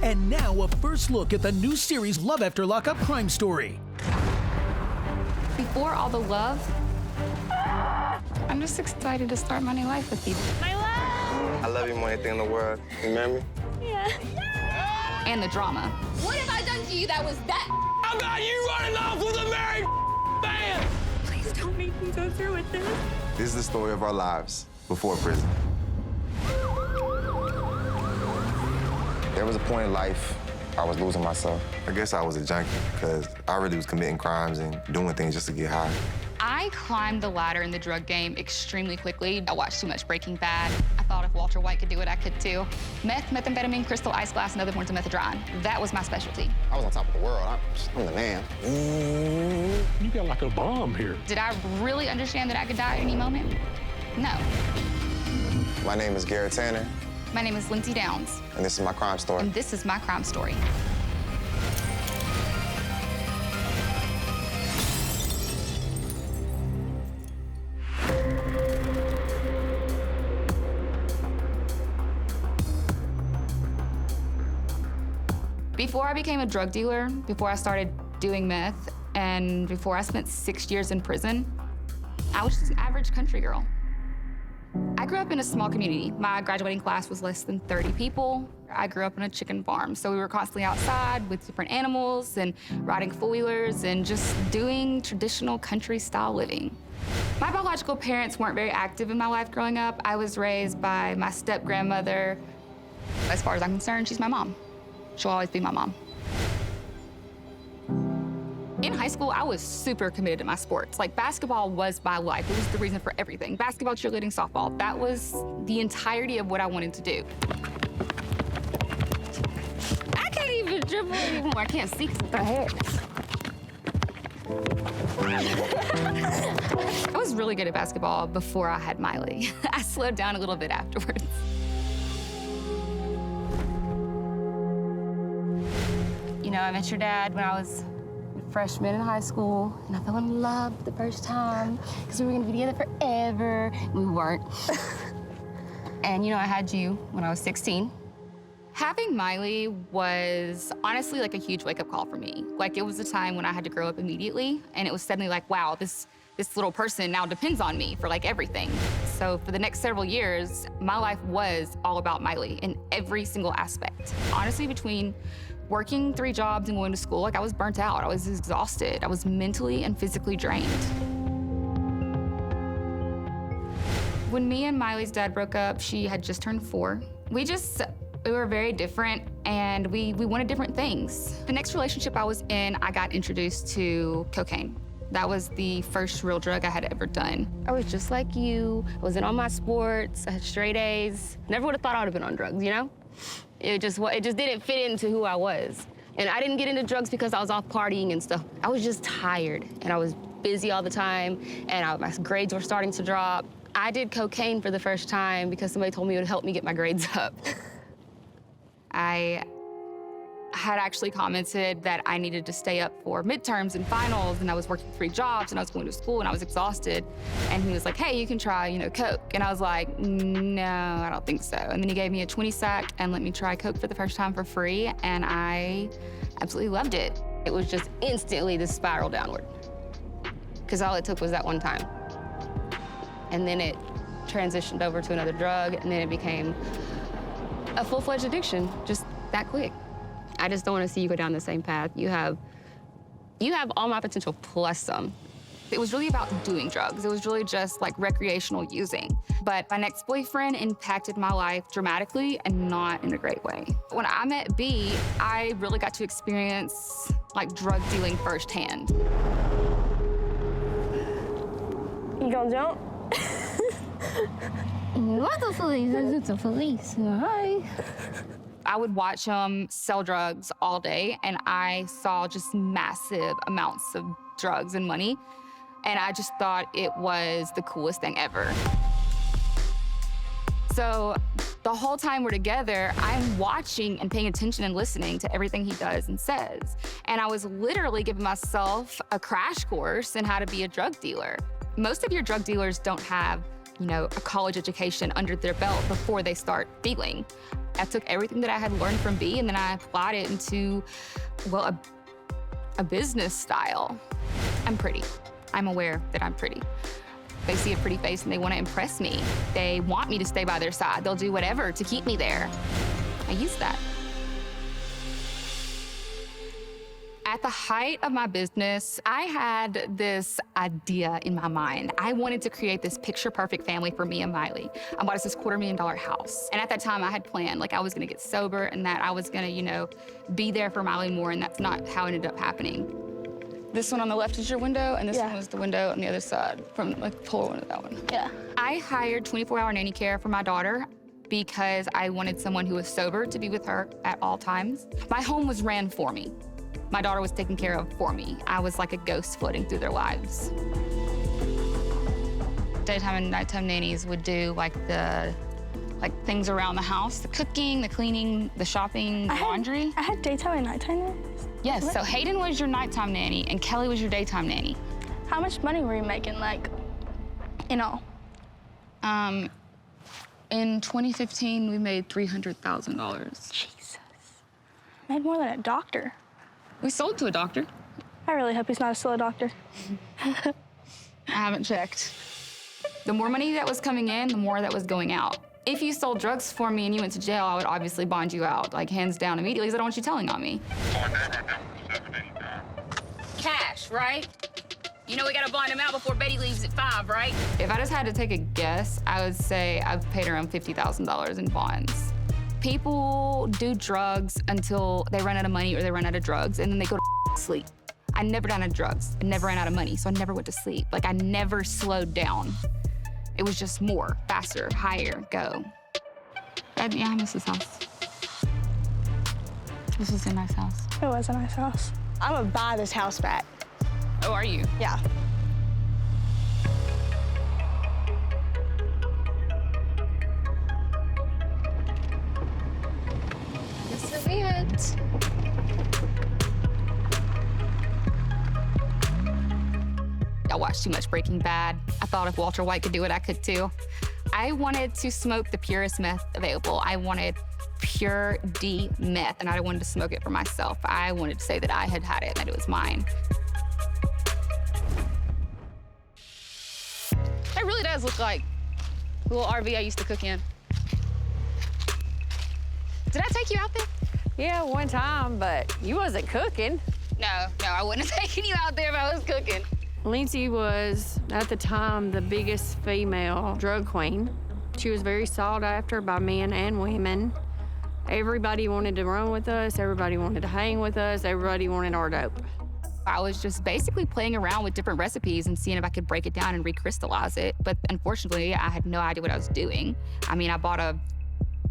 And now a first look at the new series Love After Lockup Crime Story. Before all the love, I'm just excited to start my new life with you. My love! I love you more than anything in the world. You remember me? Yeah. And the drama. What have I done to you that was that? How about you running off with a married man? Please don't make me go through with this. This is the story of our lives before prison. There was a point in life I was losing myself. I guess I was a junkie because I really was committing crimes and doing things just to get high. I climbed the ladder in the drug game extremely quickly. I watched too much Breaking Bad. I thought if Walter White could do it, I could too. Meth, methamphetamine, crystal, ice glass, and other forms of methadone. That was my specialty. I was on top of the world. I'm the man. You got like a bomb here. Did I really understand that I could die at any moment? No. My name is Garrett Tanner, My name is Lindsay Downs, and this is my crime story. and this is my crime story. Before I became a drug dealer, before I started doing meth, and before I spent 6 years in prison, I was just an average country girl. I grew up in a small community. My graduating class was less than 30 people. I grew up on a chicken farm, so we were constantly outside with different animals and riding four-wheelers and just doing traditional country-style living. My biological parents weren't very active in my life growing up. I was raised by my step-grandmother. As far as I'm concerned, she's my mom. She'll always be my mom. In high school, I was super committed to my sports. Like, basketball was my life. It was the reason for everything. Basketball, cheerleading, softball. That was the entirety of what I wanted to do. I can't even dribble anymore. I can't see because of the hair. I was really good at basketball before I had Miley. I slowed down a little bit afterwards. You know, I met your dad when I was a freshman in high school, and I fell in love the first time because we were gonna be together forever. We weren't. And you know, I had you when I was 16. Having Miley was honestly like a huge wake-up call for me. Like, it was a time when I had to grow up immediately, and it was suddenly like, wow, this little person now depends on me for like everything. So for the next several years, my life was all about Miley in every single aspect. Honestly, between working 3 jobs and going to school, like, I was burnt out. I was exhausted. I was mentally and physically drained. When me and Miley's dad broke up, she had just turned 4. We were very different, and we wanted different things. The next relationship I was in, I got introduced to cocaine. That was the first real drug I had ever done. I was just like you. I was in all my sports. I had straight A's. Never would have thought I would have been on drugs, you know? It just didn't fit into who I was. And I didn't get into drugs because I was off partying and stuff. I was just tired, and I was busy all the time, and my grades were starting to drop. I did cocaine for the first time because somebody told me it would help me get my grades up. I had actually commented that I needed to stay up for midterms and finals, and I was working 3 jobs, and I was going to school, and I was exhausted. And he was like, hey, you can try, you know, Coke. And I was like, no, I don't think so. And then he gave me a 20 sack and let me try Coke for the first time for free, and I absolutely loved it. It was just instantly this spiral downward, because all it took was that one time. And then it transitioned over to another drug, and then it became a full-fledged addiction, just that quick. I just don't want to see you go down the same path. You have all my potential plus some. It was really about doing drugs. It was really just like recreational using. But my next boyfriend impacted my life dramatically and not in a great way. When I met B, I really got to experience like drug dealing firsthand. You gonna jump? What the police? It's the police. Hi. I would watch him sell drugs all day, and I saw just massive amounts of drugs and money, and I just thought it was the coolest thing ever. So the whole time we're together, I'm watching and paying attention and listening to everything he does and says. And I was literally giving myself a crash course in how to be a drug dealer. Most of your drug dealers don't have you know, a college education under their belt before they start feeling. I took everything that I had learned from B and then I applied it into, well, a business style. I'm pretty. I'm aware that I'm pretty. They see a pretty face and they want to impress me. They want me to stay by their side. They'll do whatever to keep me there. I use that. At the height of my business, I had this idea in my mind. I wanted to create this picture-perfect family for me and Miley. I bought us this $250,000 house. And at that time, I had planned, like, I was gonna get sober and that I was gonna, you know, be there for Miley more, and that's not how it ended up happening. This one on the left is your window, and this one was the window on the other side, from, like, pull one to that one. Yeah. I hired 24-hour nanny care for my daughter because I wanted someone who was sober to be with her at all times. My home was ran for me. My daughter was taken care of for me. I was like a ghost floating through their lives. Daytime and nighttime nannies would do like things around the house, the cooking, the cleaning, the shopping, the laundry. I had daytime and nighttime nannies? Yes, What? so Hayden was your nighttime nanny and Kelly was your daytime nanny. How much money were you making, like, in all? In 2015, we made $300,000. Jesus. Made more than a doctor. We sold to a doctor. I really hope he's not still a doctor. I haven't checked. The more money that was coming in, the more that was going out. If you sold drugs for me and you went to jail, I would obviously bond you out, like hands down immediately, because I don't want you telling on me. Cash, right? You know we gotta bond him out before Betty leaves at 5, right? If I just had to take a guess, I would say I've paid around $50,000 in bonds. People do drugs until they run out of money or they run out of drugs, and then they go to sleep. I never ran out of drugs. I never ran out of money, so I never went to sleep. Like, I never slowed down. It was just more, faster, higher, go. Yeah, I miss this house. This is a nice house. It was a nice house. I'm gonna buy this house back. Oh, are you? Yeah. This is it. I watched too much Breaking Bad. I thought if Walter White could do it, I could too. I wanted to smoke the purest meth available. I wanted pure D meth, and I wanted to smoke it for myself. I wanted to say that I had had it, that it was mine. That really does look like the little RV I used to cook in. Did I take you out there? Yeah, one time, but you wasn't cooking. No, I wouldn't have taken you out there if I was cooking. Lindsay was, at the time, the biggest female drug queen. She was very sought after by men and women. Everybody wanted to run with us. Everybody wanted to hang with us. Everybody wanted our dope. I was just basically playing around with different recipes and seeing if I could break it down and recrystallize it. But unfortunately, I had no idea what I was doing. I mean, I bought a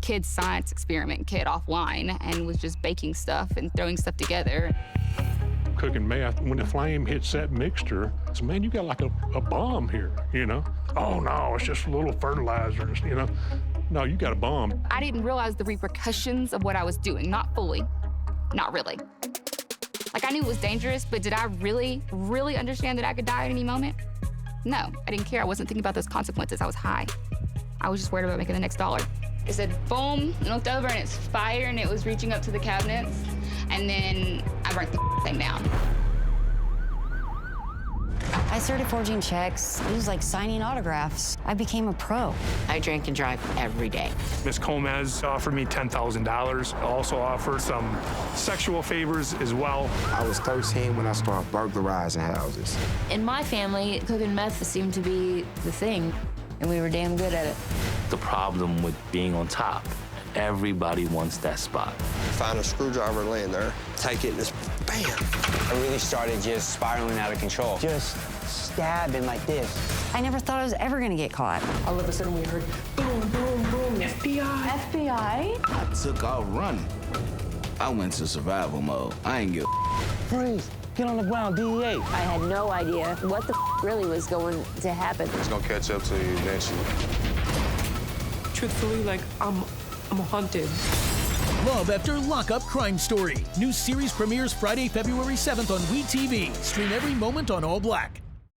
kid's science experiment kit offline and was just baking stuff and throwing stuff together. Cooking meth, when the flame hits that mixture, so man, you got like a bomb here, you know? Oh no, it's just a little fertilizers, you know? No, you got a bomb. I didn't realize the repercussions of what I was doing, not fully, not really. Like, I knew it was dangerous, but did I really, really understand that I could die at any moment? No, I didn't care. I wasn't thinking about those consequences. I was high. I was just worried about making the next dollar. It said, boom, and looked over, and it's fire, and it was reaching up to the cabinets. And then I burnt the thing down. I started forging checks. It was like signing autographs. I became a pro. I drink and drive every day. Ms. Gomez offered me $10,000, also offered some sexual favors as well. I was 13 when I started burglarizing houses. In my family, cooking meth seemed to be the thing, and we were damn good at it. The problem with being on top, everybody wants that spot. Find a screwdriver laying there, take it, and just bam. I really started just spiraling out of control. Just stabbing like this. I never thought I was ever gonna get caught. All of a sudden we heard boom, boom, boom, FBI. FBI? I took out running. I went to survival mode. I ain't give Freeze, get on the ground, DEA. I had no idea what the really was going to happen. It's gonna catch up to you eventually. Truthfully, like, I'm haunted. Love After Lockup Crime Story. New series premieres Friday, February 7th on WeTV. Stream every moment on All Black.